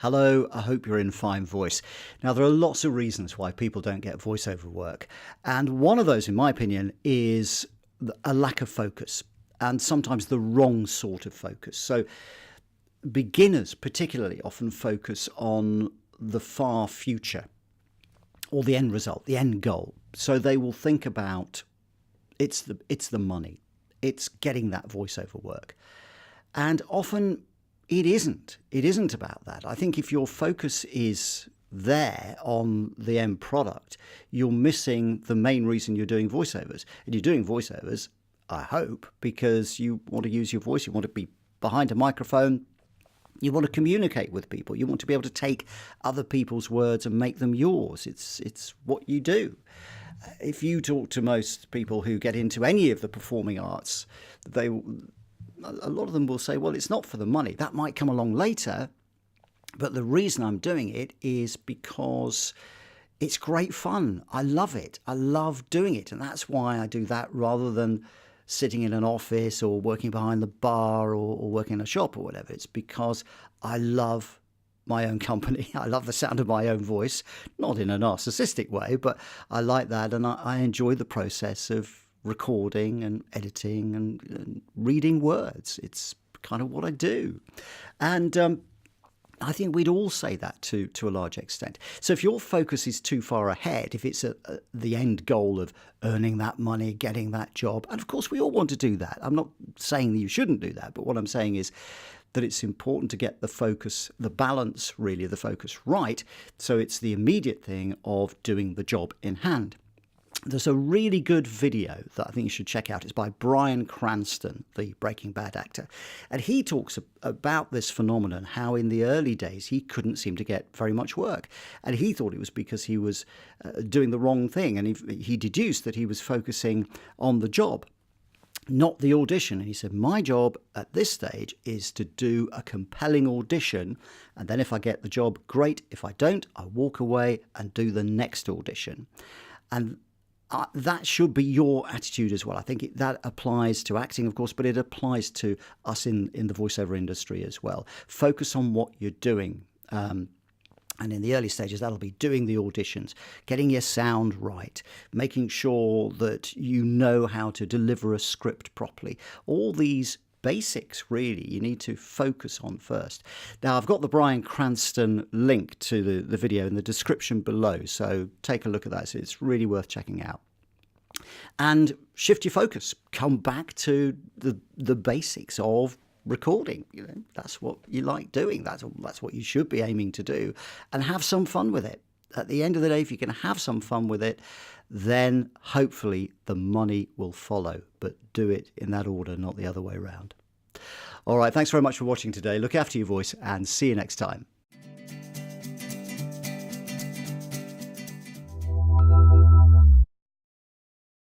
Hello, I hope you're in fine voice. Now, there are lots of reasons why people don't get voiceover work. And one of those, in my opinion, is a lack of focus and sometimes the wrong sort of focus. So, beginners particularly often focus on the far future or the end result, the end goal. So, they will think about it's the money, it's getting that voiceover work. And often it isn't about that. I think if your focus is there on the end product, you're missing the main reason you're doing voiceovers. And you're doing voiceovers, I hope, because you want to use your voice, you want to be behind a microphone, you want to communicate with people, you want to be able to take other people's words and make them yours. It's what you do. If you talk to most people who get into any of the performing arts, a lot of them will say, well, it's not for the money. That might come along later, but the reason I'm doing it is because it's great fun. I love it. I love doing it. And that's why I do that rather than sitting in an office or working behind the bar or working in a shop or whatever. It's because I love my own company. I love the sound of my own voice, not in a narcissistic way, but I like that. And I enjoy the process of recording and editing and reading words. It's kind of what I do. And I think we'd all say that to a large extent. So if your focus is too far ahead, if it's the end goal of earning that money, getting that job, and of course we all want to do that. I'm not saying that you shouldn't do that, but what I'm saying is that it's important to get the focus, the balance really, the focus right. So it's the immediate thing of doing the job in hand. There's a really good video that I think you should check out. It's by Bryan Cranston, the Breaking Bad actor. And he talks about this phenomenon, how in the early days he couldn't seem to get very much work. And he thought it was because he was doing the wrong thing. And he deduced that he was focusing on the job, not the audition. And he said, my job at this stage is to do a compelling audition. And then if I get the job, great. If I don't, I walk away and do the next audition. And that should be your attitude as well. I think that applies to acting, of course, but it applies to us in the voiceover industry as well. Focus on what you're doing. And in the early stages, that'll be doing the auditions, getting your sound right, making sure that you know how to deliver a script properly. All these basics, really, you need to focus on first. Now, I've got the Bryan Cranston link to the video in the description below, so take a look at that. So it's really worth checking out. And shift your focus. Come back to the basics of recording. That's what you like doing. That's what you should be aiming to do, and have some fun with it. At the end of the day, if you can have some fun with it, then hopefully the money will follow. But do it in that order, not the other way around. All right, thanks very much for watching today. Look after your voice and see you next time.